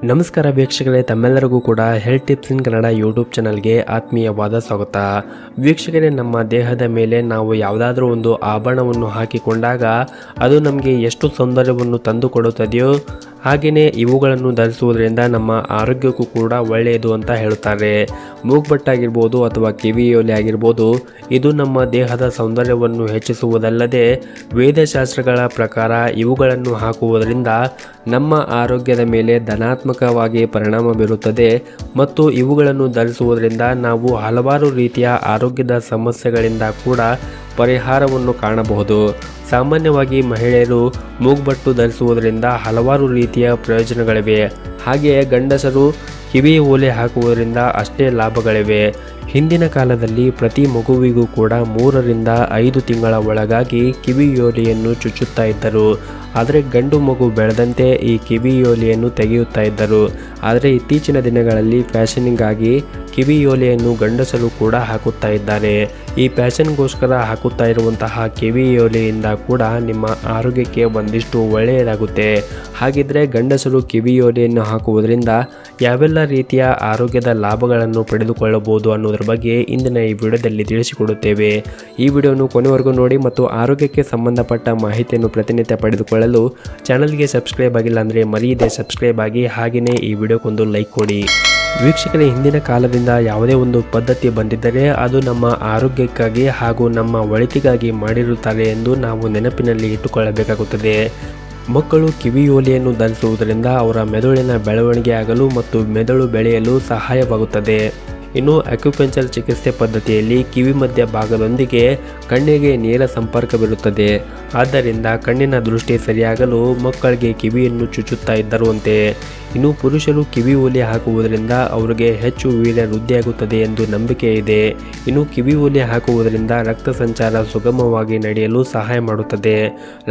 ನಮಸ್ಕಾರ ವೀಕ್ಷಕರೇ, ತಮ್ಮೆಲ್ಲರಿಗೂ ಕೂಡ ಹೆಲ್ತ್ ಟಿಪ್ಸ್ ಇನ್ ಕನ್ನಡ ಯೂಟ್ಯೂಬ್ ಚಾನಲ್ಗೆ ಆತ್ಮೀಯವಾದ ಸ್ವಾಗತ. ವೀಕ್ಷಕರೇ, ನಮ್ಮ ದೇಹದ ಮೇಲೆ ನಾವು ಯಾವುದಾದ್ರೂ ಒಂದು ಆಭರಣವನ್ನು ಹಾಕಿಕೊಂಡಾಗ ಅದು ನಮಗೆ ಎಷ್ಟು ಸೌಂದರ್ಯವನ್ನು ತಂದುಕೊಡುತ್ತದೆಯೋ ಹಾಗೆಯೇ ಇವುಗಳನ್ನು ಧರಿಸುವುದರಿಂದ ನಮ್ಮ ಆರೋಗ್ಯಕ್ಕೂ ಕೂಡ ಒಳ್ಳೆಯದು ಅಂತ ಹೇಳುತ್ತಾರೆ. ಮೂಗ್ಬಟ್ಟಾಗಿರ್ಬೋದು ಅಥವಾ ಕಿವಿಯೋಲೆ ಆಗಿರ್ಬೋದು, ಇದು ನಮ್ಮ ದೇಹದ ಸೌಂದರ್ಯವನ್ನು ಹೆಚ್ಚಿಸುವುದಲ್ಲದೆ ವೇದಶಾಸ್ತ್ರಗಳ ಪ್ರಕಾರ ಇವುಗಳನ್ನು ಹಾಕುವುದರಿಂದ ನಮ್ಮ ಆರೋಗ್ಯದ ಮೇಲೆ ಧನಾತ್ಮಕವಾಗಿ ಪರಿಣಾಮ ಬೀರುತ್ತದೆ ಮತ್ತು ಇವುಗಳನ್ನು ಧರಿಸುವುದರಿಂದ ನಾವು ಹಲವಾರು ರೀತಿಯ ಆರೋಗ್ಯದ ಸಮಸ್ಯೆಗಳಿಂದ ಕೂಡ ಪರಿಹಾರವನ್ನು ಕಾಣಬಹುದು. ಸಾಮಾನ್ಯವಾಗಿ ಮಹಿಳೆಯರು ಮೂಗ್ಬಟ್ಟು ಧರಿಸುವುದರಿಂದ ಹಲವಾರು ರೀತಿಯ ಪ್ರಯೋಜನಗಳಿವೆ. ಹಾಗೆಯೇ ಗಂಡಸರು ಕಿವಿ ಓಲೆ ಹಾಕುವುದರಿಂದ ಅಷ್ಟೇ ಲಾಭಗಳಿವೆ. ಹಿಂದಿನ ಕಾಲದಲ್ಲಿ ಪ್ರತಿ ಮಗುವಿಗೂ ಕೂಡ 3 ರಿಂದ 5 ತಿಂಗಳ ಒಳಗಾಗಿ ಕಿವಿಯೋಲೆಯನ್ನು ಚುಚ್ಚುತ್ತಾ ಇದ್ದರು. ಆದರೆ ಗಂಡು ಮಗು ಬೆಳೆದಂತೆ ಈ ಕಿವಿಯೋಲೆಯನ್ನು ತೆಗೆಯುತ್ತಾ ಇದ್ದರು. ಆದರೆ ಇತ್ತೀಚಿನ ದಿನಗಳಲ್ಲಿ ಫ್ಯಾಷನಿಗಾಗಿ ಕಿವಿಯೋಲೆಯನ್ನು ಗಂಡಸರು ಕೂಡ ಹಾಕುತ್ತಾ ಇದ್ದಾರೆ. ಈ ಫ್ಯಾಷನ್ಗೋಸ್ಕರ ಹಾಕುತ್ತಾ ಇರುವಂತಹ ಕಿವಿಯೋಲೆಯಿಂದ ಕೂಡ ನಿಮ್ಮ ಆರೋಗ್ಯಕ್ಕೆ ಒಂದಿಷ್ಟು ಒಳ್ಳೆಯದಾಗುತ್ತೆ. ಹಾಗಿದ್ರೆ ಗಂಡಸರು ಕಿವಿಯೋಲೆಯನ್ನು ಹಾಕುವುದರಿಂದ ಯಾವೆಲ್ಲ ರೀತಿಯ ಆರೋಗ್ಯದ ಲಾಭಗಳನ್ನು ಪಡೆದುಕೊಳ್ಳಬಹುದು ಅನ್ನೋದ್ರ ಬಗ್ಗೆ ಇಂದಿನ ಈ ವಿಡಿಯೋದಲ್ಲಿ ತಿಳಿಸಿಕೊಡುತ್ತೇವೆ. ಈ ವಿಡಿಯೋನು ಕೊನೆವರೆಗೂ ನೋಡಿ ಮತ್ತು ಆರೋಗ್ಯಕ್ಕೆ ಸಂಬಂಧಪಟ್ಟ ಮಾಹಿತಿಯನ್ನು ಪ್ರತಿನಿತ್ಯ ಪಡೆದುಕೊಳ್ಳಲು ಚಾನಲ್ಗೆ ಸಬ್ಸ್ಕ್ರೈಬ್ ಆಗಿಲ್ಲ ಅಂದರೆ ಮರೆಯದೆ ಸಬ್ಸ್ಕ್ರೈಬ್ ಆಗಿ, ಹಾಗೆಯೇ ಈ ವಿಡಿಯೋಕ್ಕೊಂದು ಲೈಕ್ ಕೊಡಿ. ವೀಕ್ಷಕರೇ, ಹಿಂದಿನ ಕಾಲದಿಂದ ಯಾವುದೇ ಒಂದು ಪದ್ಧತಿ ಬಂದಿದ್ದರೆ ಅದು ನಮ್ಮ ಆರೋಗ್ಯಕ್ಕಾಗಿ ಹಾಗೂ ನಮ್ಮ ಒಳಿತಿಗಾಗಿ ಮಾಡಿರುತ್ತಾರೆ ಎಂದು ನಾವು ನೆನಪಿನಲ್ಲಿ ಇಟ್ಟುಕೊಳ್ಳಬೇಕಾಗುತ್ತದೆ. ಮಕ್ಕಳು ಕಿವಿಯೋಲೆಯನ್ನು ಧರಿಸುವುದರಿಂದ ಅವರ ಮೆದುಳಿನ ಬೆಳವಣಿಗೆ ಆಗಲು ಮತ್ತು ಮೆದುಳು ಬೆಳೆಯಲು ಸಹಾಯವಾಗುತ್ತದೆ. ಇನ್ನು ಅಕ್ಯುಪಂಕ್ಚರ್ ಚಿಕಿತ್ಸೆ ಪದ್ಧತಿಯಲ್ಲಿ ಕಿವಿ ಮಧ್ಯ ಭಾಗದೊಂದಿಗೆ ಕಣ್ಣಿಗೆ ನೇರ ಸಂಪರ್ಕವಿರುತ್ತದೆ. ಆದ್ದರಿಂದ ಕಣ್ಣಿನ ದೃಷ್ಟಿ ಸರಿಯಾಗಲು ಮಕ್ಕಳಿಗೆ ಕಿವಿಯನ್ನು ಚುಚ್ಚುತ್ತಾ ಇದ್ದರುವಂತೆ. ಇನ್ನು ಪುರುಷರು ಕಿವಿ ಓಲೆ ಹಾಕುವುದರಿಂದ ಅವರಿಗೆ ಹೆಚ್ಚು ವೀರ್ಯ ವೃದ್ಧಿಯಾಗುತ್ತದೆ ಎಂದು ನಂಬಿಕೆ ಇದೆ. ಇನ್ನು ಕಿವಿ ಓಲೆ ಹಾಕುವುದರಿಂದ ರಕ್ತ ಸಂಚಾರ ಸುಗಮವಾಗಿ ನಡೆಯಲು ಸಹಾಯ ಮಾಡುತ್ತದೆ.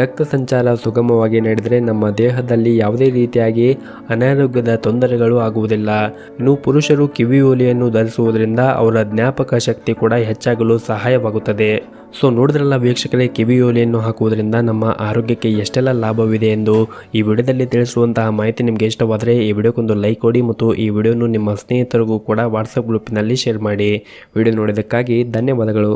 ರಕ್ತ ಸಂಚಾರ ಸುಗಮವಾಗಿ ನಡೆದರೆ ನಮ್ಮ ದೇಹದಲ್ಲಿ ಯಾವುದೇ ರೀತಿಯಾಗಿ ಅನಾರೋಗ್ಯದ ತೊಂದರೆಗಳು ಆಗುವುದಿಲ್ಲ. ಇನ್ನು ಪುರುಷರು ಕಿವಿ ಓಲೆಯನ್ನು ಧರಿಸುವುದರಿಂದ ಅವರ ಜ್ಞಾಪಕ ಶಕ್ತಿ ಕೂಡ ಹೆಚ್ಚಾಗಲು ಸಹಾಯವಾಗುತ್ತದೆ. ಸೊ ನೋಡಿದ್ರಲ್ಲ ವೀಕ್ಷಕರೇ, ಕಿವಿಯೋಲೆಯನ್ನು ಹಾಕುವುದರಿಂದ ನಮ್ಮ ಆರೋಗ್ಯಕ್ಕೆ ಎಷ್ಟೆಲ್ಲ ಲಾಭವಿದೆ ಎಂದು. ಈ ವಿಡಿಯೋದಲ್ಲಿ ತಿಳಿಸುವಂತಹ ಮಾಹಿತಿ ನಿಮಗೆ ಇಷ್ಟವಾದರೆ ಈ ವಿಡಿಯೋಕ್ಕೊಂದು ಲೈಕ್ ಕೊಡಿ ಮತ್ತು ಈ ವಿಡಿಯೋನು ನಿಮ್ಮ ಸ್ನೇಹಿತರಿಗೂ ಕೂಡ ವಾಟ್ಸಪ್ ಗ್ರೂಪಿನಲ್ಲಿ ಶೇರ್ ಮಾಡಿ. ವಿಡಿಯೋ ನೋಡಿದ್ದಕ್ಕಾಗಿ ಧನ್ಯವಾದಗಳು.